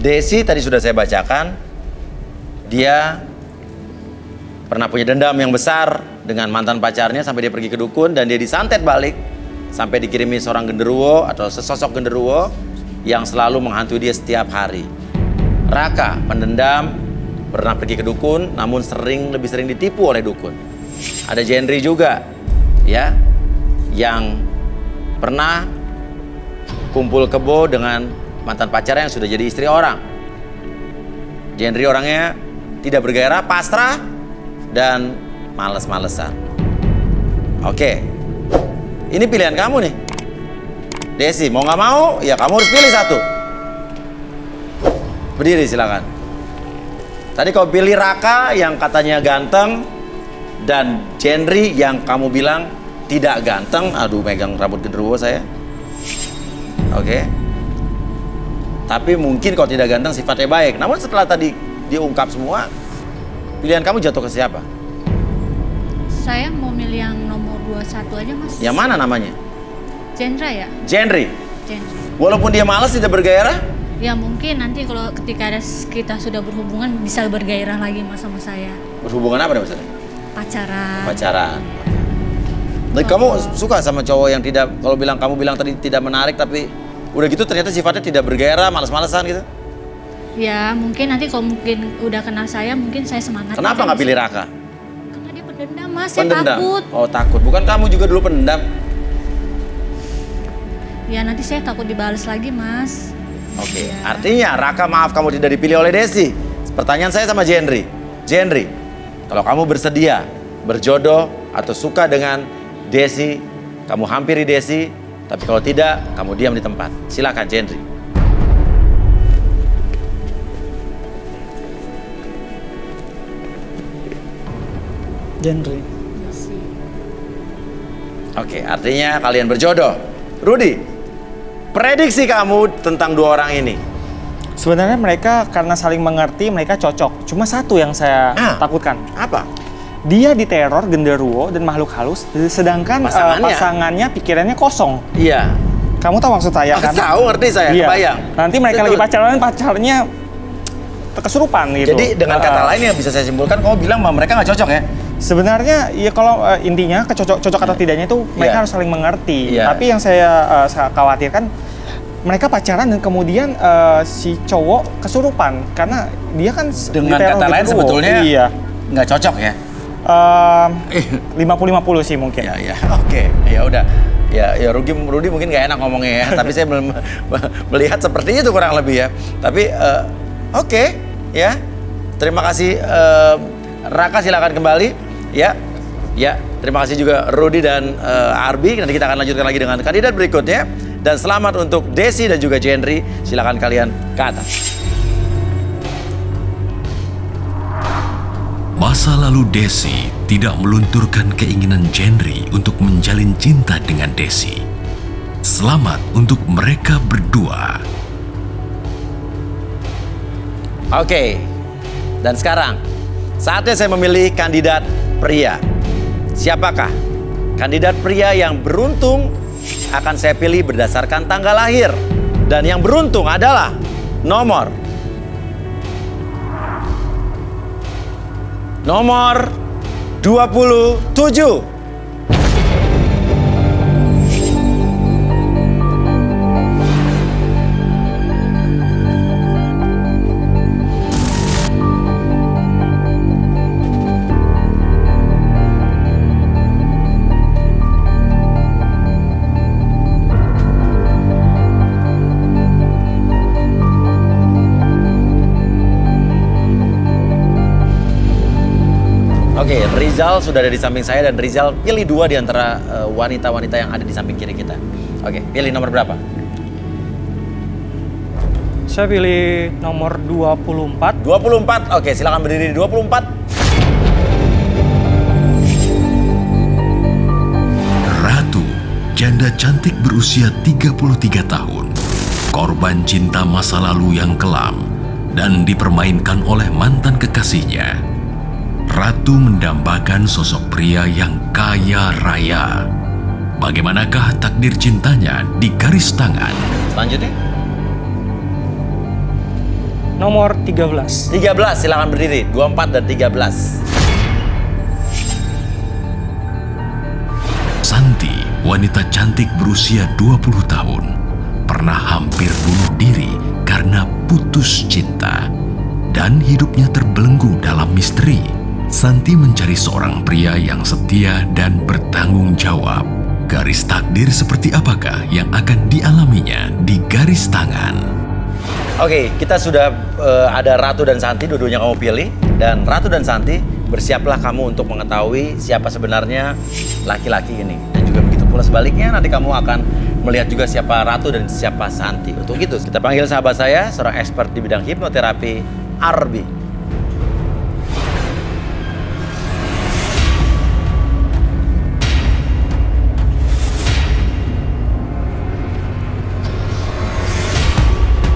Desi tadi sudah saya bacakan, dia pernah punya dendam yang besar dengan mantan pacarnya sampai dia pergi ke dukun dan dia disantet balik sampai dikirimi seorang genderuwo atau sesosok genderuwo yang selalu menghantui dia setiap hari. Raka, pendendam, pernah pergi ke dukun namun lebih sering ditipu oleh dukun. Ada Jendri juga, ya, yang pernah kumpul kebo dengan mantan pacarnya yang sudah jadi istri orang. Jendri orangnya tidak bergairah, pasrah, dan males-malesan. Oke, ini pilihan kamu nih, Desi. Mau nggak mau, ya kamu harus pilih satu. Berdiri silakan. Tadi kau pilih Raka yang katanya ganteng dan Jendri yang kamu bilang tidak ganteng. Aduh, megang rambut genderuwo saya. Oke. Tapi mungkin kalau tidak ganteng sifatnya baik. Namun setelah tadi diungkap semua, pilihan kamu jatuh ke siapa? Saya mau milih yang nomor 21 aja, Mas. Yang mana namanya? Jendra ya? Jendri. Jendri. Walaupun dia malas tidak bergairah? Ya mungkin nanti kalau kita sudah berhubungan bisa bergairah lagi Mas sama saya. Berhubungan apa maksudnya? Pacaran. Pacaran. Tapi kamu suka sama cowok yang tidak, kalau kamu bilang tadi tidak menarik tapi udah gitu ternyata sifatnya tidak bergairah, malas-malesan gitu? Ya mungkin nanti kalau mungkin udah kenal saya, mungkin saya semangat. Kenapa nggak pilih Raka? Karena dia pendendam, Mas. Pendendam? Saya takut. Oh takut, bukan kamu juga dulu pendendam? Ya nanti saya takut dibales lagi, Mas. Oke, Ya. artinya Raka maaf kamu tidak dipilih oleh Desi. Pertanyaan saya sama Jendri. Jendri, kalau kamu bersedia berjodoh atau suka dengan Desi, kamu hampiri Desi. Tapi kalau tidak, kamu diam di tempat. Silakan Jendri. Jendri. Oke, artinya kalian berjodoh. Rudi, prediksi kamu tentang dua orang ini? Sebenarnya mereka karena saling mengerti, mereka cocok. Cuma satu yang saya takutkan. Apa? Dia diteror genderuwo dan makhluk halus, sedangkan pasangannya pikirannya kosong. Iya. Kamu tahu maksud saya kan? Tahu, ngerti saya, iya. Kebayang. Nanti mereka lagi pacaran, pacarnya kesurupan gitu. Jadi dengan kata lain yang bisa saya simpulkan, kamu bilang bahwa mereka nggak cocok ya? Sebenarnya ya kalau intinya cocok atau tidaknya itu mereka harus saling mengerti. Tapi yang saya khawatirkan mereka pacaran dan kemudian si cowok kesurupan karena dia kan dengan kata lain sebetulnya nggak cocok ya? 50-50 sih mungkin. Ya, oke. Ya udah. Ya Rudi mungkin nggak enak ngomongnya ya. Tapi saya melihat seperti itu kurang lebih ya. Tapi oke, ya. Terima kasih Raka, silakan kembali. Ya, terima kasih juga Rudi dan Arbi. Nanti kita akan lanjutkan lagi dengan kandidat berikutnya. Dan selamat untuk Desi dan juga Jendri. Silakan kalian ke atas. Masa lalu Desi tidak melunturkan keinginan Jendri untuk menjalin cinta dengan Desi. Selamat untuk mereka berdua. Oke, dan sekarang saatnya saya memilih kandidat pria. Siapakah kandidat pria yang beruntung? Akan saya pilih berdasarkan tanggal lahir. Dan yang beruntung adalah nomor 27. Oke, Rizal sudah ada di samping saya dan Rizal pilih dua di antara wanita-wanita yang ada di samping kiri kita. Oke, pilih nomor berapa? Saya pilih nomor 24. 24, oke silakan berdiri di 24. Ratu, janda cantik berusia 33 tahun. Korban cinta masa lalu yang kelam dan dipermainkan oleh mantan kekasihnya. Ratu mendambakan sosok pria yang kaya raya. Bagaimanakah takdir cintanya di garis tangan? Selanjutnya. Nomor 13. 13, silakan berdiri. 24 dan 13. Santi, wanita cantik berusia 20 tahun, pernah hampir bunuh diri karena putus cinta. Dan hidupnya terbelenggu dalam misteri. Santi mencari seorang pria yang setia dan bertanggung jawab. Garis takdir seperti apakah yang akan dialaminya di garis tangan? Oke, kita sudah ada Ratu dan Santi, dua-duanya kamu pilih. Dan Ratu dan Santi, bersiaplah kamu untuk mengetahui siapa sebenarnya laki-laki ini. Dan juga begitu pula sebaliknya, nanti kamu akan melihat juga siapa Ratu dan siapa Santi. Untuk itu, kita panggil sahabat saya, seorang expert di bidang hipnoterapi, Arbi.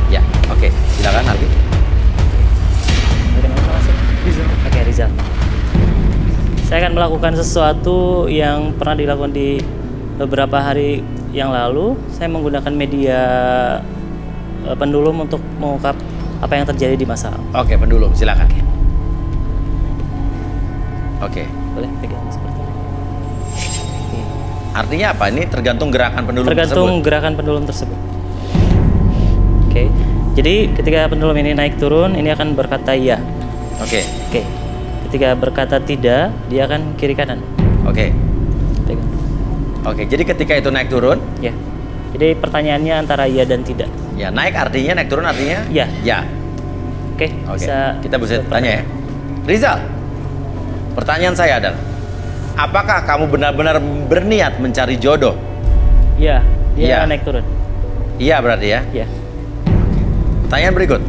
Ya, oke. Silakan Arbi. Oke, Rizal. Saya akan melakukan sesuatu yang pernah dilakukan di beberapa hari yang lalu. Saya menggunakan media pendulum untuk mengungkap apa yang terjadi di masa lalu. Oke, pendulum, silakan. Oke. Boleh pegang seperti ini. Oke. Artinya apa? Ini tergantung gerakan pendulum Tergantung tersebut. gerakan pendulum tersebut. Oke. Jadi ketika pendulum ini naik turun, ini akan berkata iya. Oke. Oke. Ketika berkata tidak, dia akan kiri kanan. Oke. Pegang. Oke, jadi ketika itu naik turun, Ya. Jadi pertanyaannya antara iya dan tidak. ya naik artinya, naik turun artinya? Ya. Ya. Oke. Oke. Bisa Kita bisa tanya ya. Rizal, pertanyaan saya adalah, apakah kamu benar-benar berniat mencari jodoh? Iya. Iya. Dia naik turun. Iya berarti ya. Ya. Pertanyaan berikut.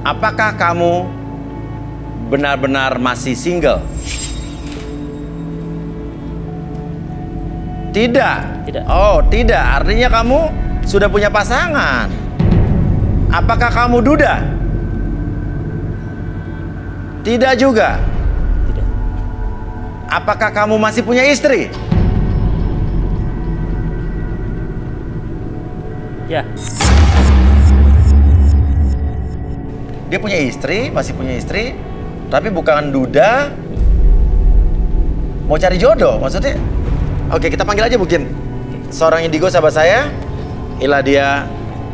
Apakah kamu benar-benar masih single? Tidak. Tidak. Oh, tidak. Artinya kamu sudah punya pasangan. Apakah kamu duda? Tidak juga. Tidak. Apakah kamu masih punya istri? Ya. Dia punya istri, masih punya istri, tapi bukan duda, mau cari jodoh, maksudnya. Oke, kita panggil aja mungkin seorang indigo sahabat saya, Iladia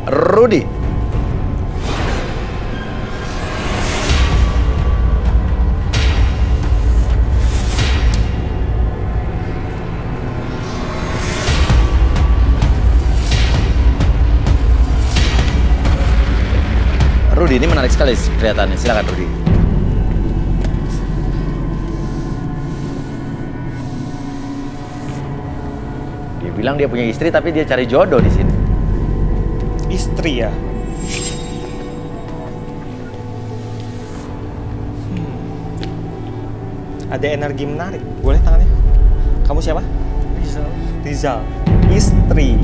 Rudy. Rudy ini menarik sekali kelihatannya. Silakan Rudy. Dia bilang dia punya istri tapi dia cari jodoh di sini. Istri ya? Ada energi menarik. Boleh tangannya? Kamu siapa? Rizal. Rizal. Istri.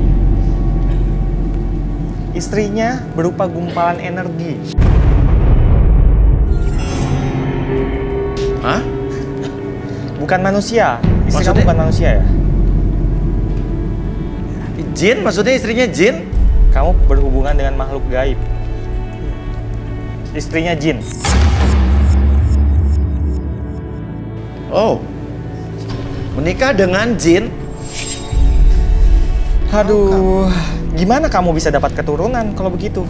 Istrinya berupa gumpalan energi. Hah? Bukan manusia. Istri kamu Maksudnya? bukan manusia ya? Jin? Maksudnya istrinya jin? Kamu berhubungan dengan makhluk gaib. Istrinya jin. Oh. Menikah dengan jin? Aduh, gimana kamu bisa dapat keturunan kalau begitu?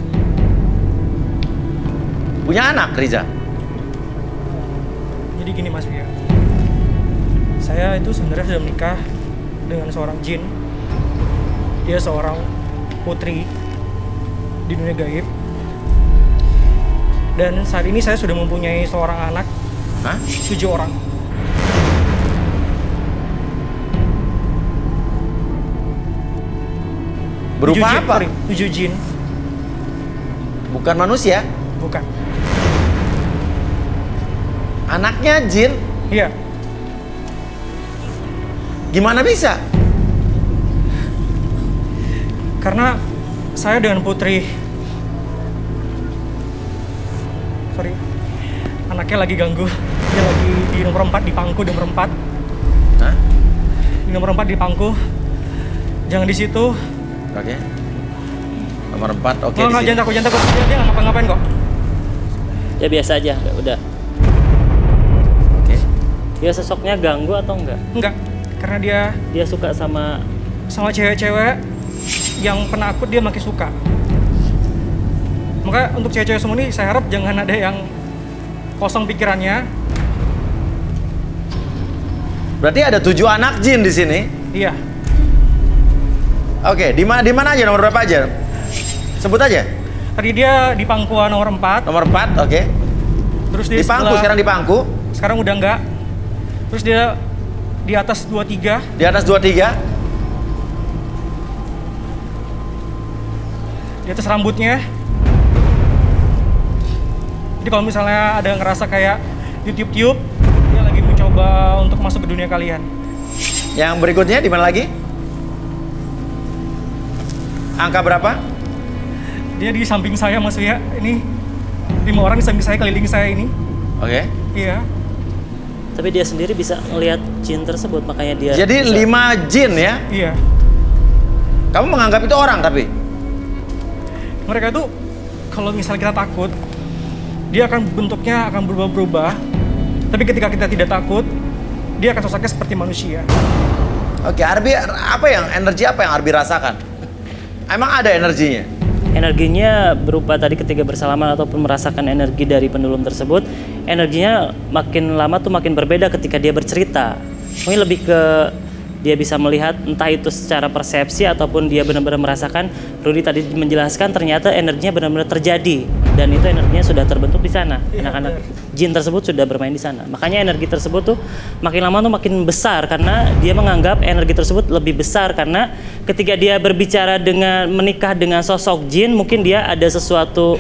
Punya anak, Riza? Jadi gini Mas Fia. Saya itu sebenarnya sudah menikah dengan seorang jin. Dia seorang putri di dunia gaib. Dan saat ini saya sudah mempunyai seorang anak. Hah? 7 orang. Berupa 7 jin, apa? sorry, 7 jin. Bukan manusia? Bukan. Anaknya jin? Iya. Gimana bisa? Karena saya dengan putri, sorry, anaknya lagi ganggu. Dia lagi di nomor 4 di pangku, nomor 4. Hah? Di nomor 4 di pangku. Jangan di situ. Oke. Nomor 4, oke. Nggak, jangan takut. Dia nggak ngapa-ngapain kok. Ya biasa aja, udah. Oke. Dia sosoknya ganggu atau enggak? Enggak, karena Dia suka sama cewek-cewek yang penakut, dia makin suka. Maka untuk cewek-cewek semua ini saya harap jangan ada yang kosong pikirannya. Berarti ada 7 anak jin di sini. Iya. Oke, di mana aja, nomor berapa aja? Sebut aja. Tadi dia di pangkuan nomor 4. Nomor 4, oke. Terus dia Di pangku, sekarang di pangku. Sekarang udah enggak. Terus dia di atas 23. Di atas 23. Di atas rambutnya. Jadi kalau misalnya ada yang ngerasa kayak tiup-tiup, dia lagi mencoba untuk masuk ke dunia kalian. Yang berikutnya di mana lagi? Angka berapa? Dia di samping saya, Mas Wia. Ini 5 orang di samping saya, keliling saya ini. Oke. Iya. tapi dia sendiri bisa ngelihat jin tersebut, makanya dia Jadi bisa. 5 jin ya? Iya. Kamu menganggap itu orang tapi? Mereka itu kalau misalnya kita takut, dia akan bentuknya akan berubah-berubah. Tapi ketika kita tidak takut, dia akan sosoknya seperti manusia. Oke, Arbi, energi apa yang Arbi rasakan? Emang ada energinya? Energinya berupa tadi ketika bersalaman ataupun merasakan energi dari pendulum tersebut, energinya makin lama tuh makin berbeda ketika dia bercerita. Mungkin lebih ke dia bisa melihat entah itu secara persepsi ataupun dia benar-benar merasakan. Rudy tadi menjelaskan ternyata energinya benar-benar terjadi dan itu energinya sudah terbentuk di sana. Anak-anak jin tersebut sudah bermain di sana. Makanya energi tersebut tuh makin lama tuh makin besar karena dia menganggap energi tersebut lebih besar karena ketika dia berbicara dengan menikah dengan sosok jin, mungkin dia ada sesuatu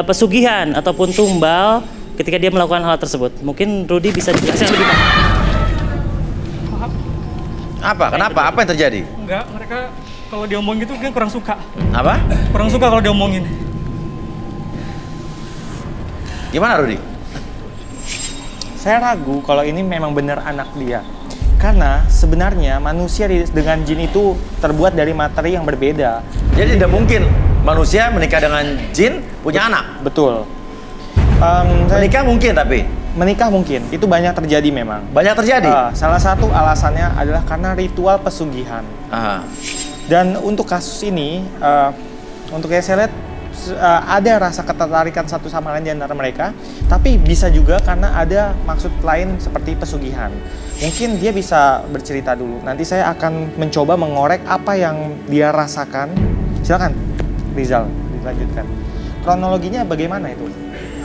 pesugihan ataupun tumbal ketika dia melakukan hal tersebut. Mungkin Rudy bisa dijelaskan lebih banyak. Apa? Kenapa? Apa yang terjadi? Enggak, mereka kalau diomongin gitu kan kurang suka. Apa? Kurang suka kalau diomongin. Gimana, Rudy? Saya ragu kalau ini memang benar anak dia. Karena sebenarnya manusia dengan jin itu terbuat dari materi yang berbeda. Jadi tidak mungkin manusia menikah dengan jin punya anak. Betul. Menikah mungkin tapi? Menikah mungkin, itu banyak terjadi memang. Banyak terjadi? Salah satu alasannya adalah karena ritual pesugihan. Aha. Dan untuk kasus ini, untuk yang saya lihat, ada rasa ketertarikan satu sama lain di antara mereka, tapi bisa juga karena ada maksud lain seperti pesugihan. Mungkin dia bisa bercerita dulu, nanti saya akan mencoba mengorek apa yang dia rasakan. Silakan, Rizal, dilanjutkan. Kronologinya bagaimana itu?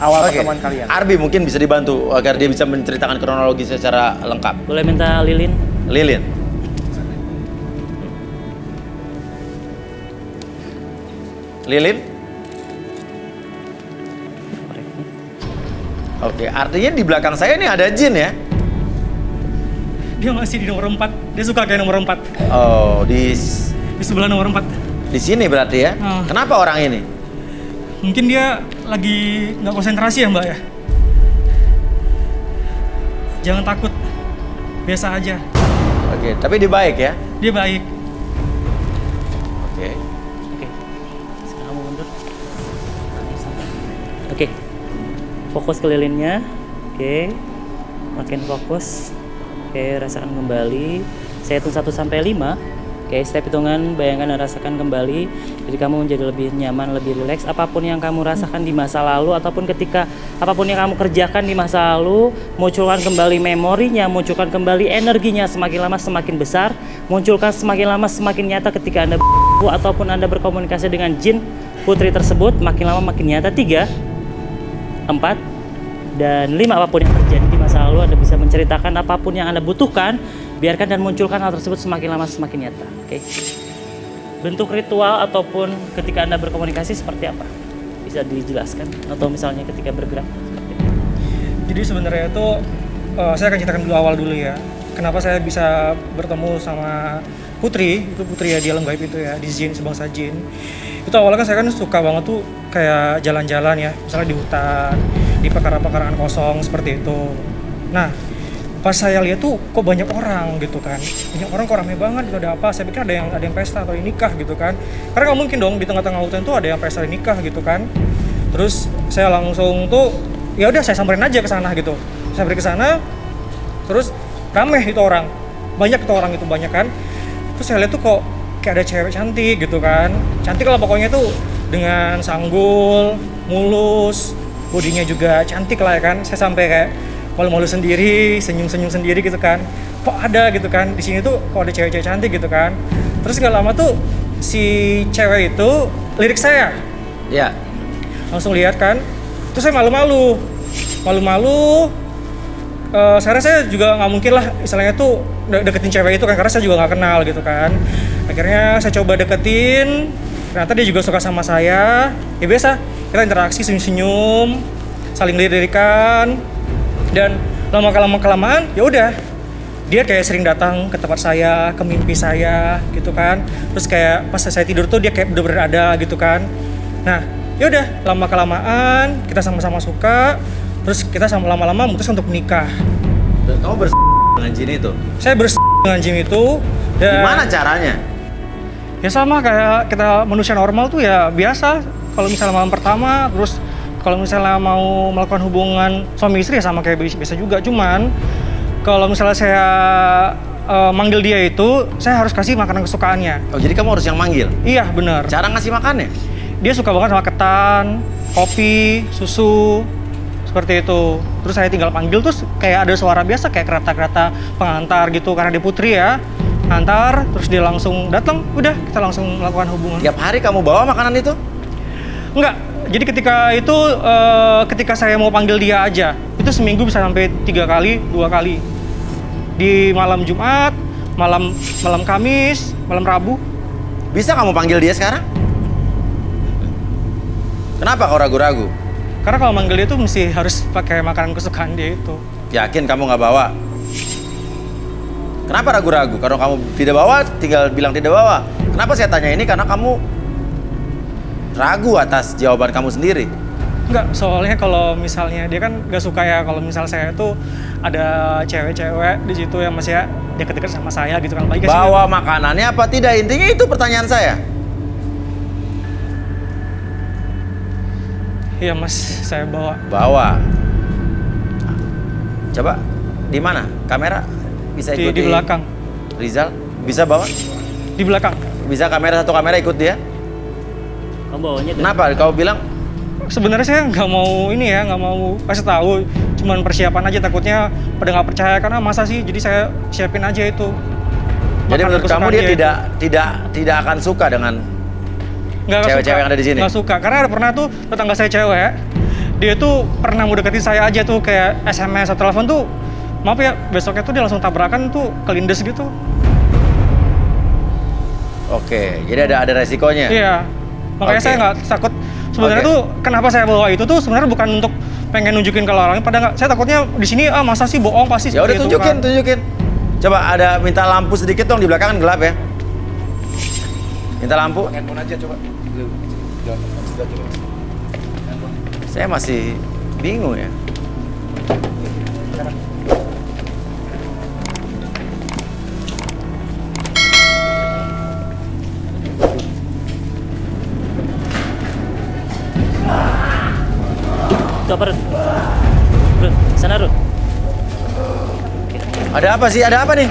Awal pertemuan kalian. Arbi mungkin bisa dibantu agar dia bisa menceritakan kronologi secara lengkap. Boleh minta Lilin? Lilin. Lilin? Oke, artinya di belakang saya ini ada jin ya? Dia masih di nomor 4. Dia suka kayak nomor 4. Oh, di sebelah nomor 4. Di sini berarti ya? Kenapa orang ini? Mungkin dia lagi nggak konsentrasi ya, Mbak ya. Jangan takut, biasa aja. Oke, tapi dia baik ya? Dia baik. Oke. Sekarang kamu mundur. Oke, fokus ke lilinnya. Oke, makin fokus. Oke, rasakan kembali. Saya hitung 1 sampai 5. Oke, step hitungan, bayangkan dan rasakan kembali. Jadi kamu menjadi lebih nyaman, lebih rileks. Apapun yang kamu rasakan di masa lalu, ataupun ketika apapun yang kamu kerjakan di masa lalu, munculkan kembali memorinya, munculkan kembali energinya. Semakin lama semakin besar, munculkan semakin lama semakin nyata ketika Anda ataupun Anda berkomunikasi dengan jin putri tersebut. Makin lama makin nyata. 3, 4, dan 5. Apapun yang terjadi di masa lalu, Anda bisa menceritakan apapun yang Anda butuhkan. Biarkan dan munculkan hal tersebut semakin lama semakin nyata. Oke. Bentuk ritual ataupun ketika Anda berkomunikasi seperti apa? Bisa dijelaskan? Atau misalnya ketika bergerak seperti apa? Jadi sebenarnya itu saya akan ceritakan dulu awal dulu ya. Kenapa saya bisa bertemu sama Putri? Itu Putri ya di alam gaib itu ya, di jin, sebangsa jin. Itu awalnya kan saya kan suka banget tuh kayak jalan-jalan ya, misalnya di hutan, di pekarangan kosong seperti itu. Nah, pas saya lihat tuh kok banyak orang gitu kan, banyak orang kok rame banget gitu, ada apa? Saya pikir ada yang pesta atau nikah gitu kan, karena nggak mungkin dong di tengah-tengah hutan tuh ada yang pesta nikah gitu kan. Terus saya langsung tuh ya udah saya samperin aja ke sana gitu, sampai ke sana, terus rame itu orang, banyak itu orang itu banyak kan. Terus saya lihat tuh kok kayak ada cewek cantik gitu kan, cantik lah pokoknya tuh dengan sanggul, mulus, bodinya juga cantik lah ya kan. Saya sampai kayak malu-malu sendiri, senyum-senyum sendiri gitu kan. Kok ada gitu kan, di sini tuh kok ada cewek-cewek cantik gitu kan. Terus nggak lama tuh si cewek itu lirik saya. Ya. Langsung lihat kan. Terus saya malu-malu. Saya juga nggak mungkin lah istilahnya tuh deketin cewek itu kan, karena saya juga nggak kenal gitu kan. Akhirnya saya coba deketin, ternyata dia juga suka sama saya. Ya biasa, kita interaksi, senyum-senyum, saling lirik-lirikan. Dan lama-kelamaan ya udah, dia kayak sering datang ke tempat saya, ke mimpi saya gitu kan. Terus kayak pas saya tidur tuh dia kayak bener-bener ada gitu kan. Nah ya udah, lama-kelamaan kita sama-sama suka. Terus kita sama lama-lama memutuskan untuk menikah. Dan kamu dengan jin itu? Saya dengan jin itu. Dan gimana caranya? Ya sama kayak kita manusia normal tuh ya biasa. Kalau misalnya malam pertama, terus kalau misalnya mau melakukan hubungan suami istri ya sama kayak biasa juga. Cuman kalau misalnya saya manggil dia itu, saya harus kasih makanan kesukaannya. Oh jadi kamu harus yang manggil? Iya benar. Cara ngasih makannya? Dia suka banget sama ketan, kopi, susu, seperti itu. Terus saya tinggal panggil, terus kayak ada suara biasa kayak kereta-kereta pengantar gitu, karena dia putri ya. Antar, terus dia langsung datang, udah kita langsung melakukan hubungan. Tiap hari kamu bawa makanan itu? Enggak, jadi ketika saya mau panggil dia aja, itu seminggu bisa sampai 3 kali, 2 kali. Di malam Jumat, malam Kamis, malam Rabu. Bisa kamu panggil dia sekarang? Kenapa kau ragu-ragu? Karena kalau manggil dia tuh mesti harus pakai makanan kesukaan dia itu. Yakin kamu nggak bawa? Kenapa ragu-ragu? Kalau kamu tidak bawa, tinggal bilang tidak bawa. Kenapa saya tanya ini? Karena kamu ragu atas jawaban kamu sendiri. Enggak, soalnya kalau misalnya dia kan nggak suka ya kalau misal saya tuh ada cewek-cewek di situ yang masih ya deket-deket sama saya gitu kan. Bawa makanannya apa tidak? Intinya itu pertanyaan saya. Iya mas, saya bawa. Bawa. Coba di mana? Kamera bisa ikut di belakang. Rizal bisa bawa? Di belakang. Bisa satu kamera ikut dia? Kamu bawanya? Kenapa? Kau bilang? Sebenarnya saya nggak mau ini ya, nggak mau kasih tahu. Cuman persiapan aja, takutnya pada nggak percaya karena masa sih. Jadi saya siapin aja itu. Jadi menurut kamu dia tidak akan suka dengan cewek-cewek yang ada di sini? Nggak suka, karena ada pernah tuh tetangga saya cewek, dia tuh pernah mau deketin saya aja tuh kayak SMS atau telepon tuh, maaf ya, besoknya tuh dia langsung tabrakan tuh, kelindes gitu. Oke, jadi ada resikonya? Iya, makanya saya nggak takut. Sebenarnya tuh kenapa saya bawa itu tuh sebenarnya bukan untuk pengen nunjukin ke orang, padahal saya takutnya di sini masa sih bohong pasti. Ya udah tunjukin. Coba ada minta lampu sedikit dong, di belakang kan gelap ya. Minta lampu. Handphone aja coba. Saya masih bingung ya. Itu apa, Rud? Rud, sana Rud. Ada apa sih? Ada apa nih?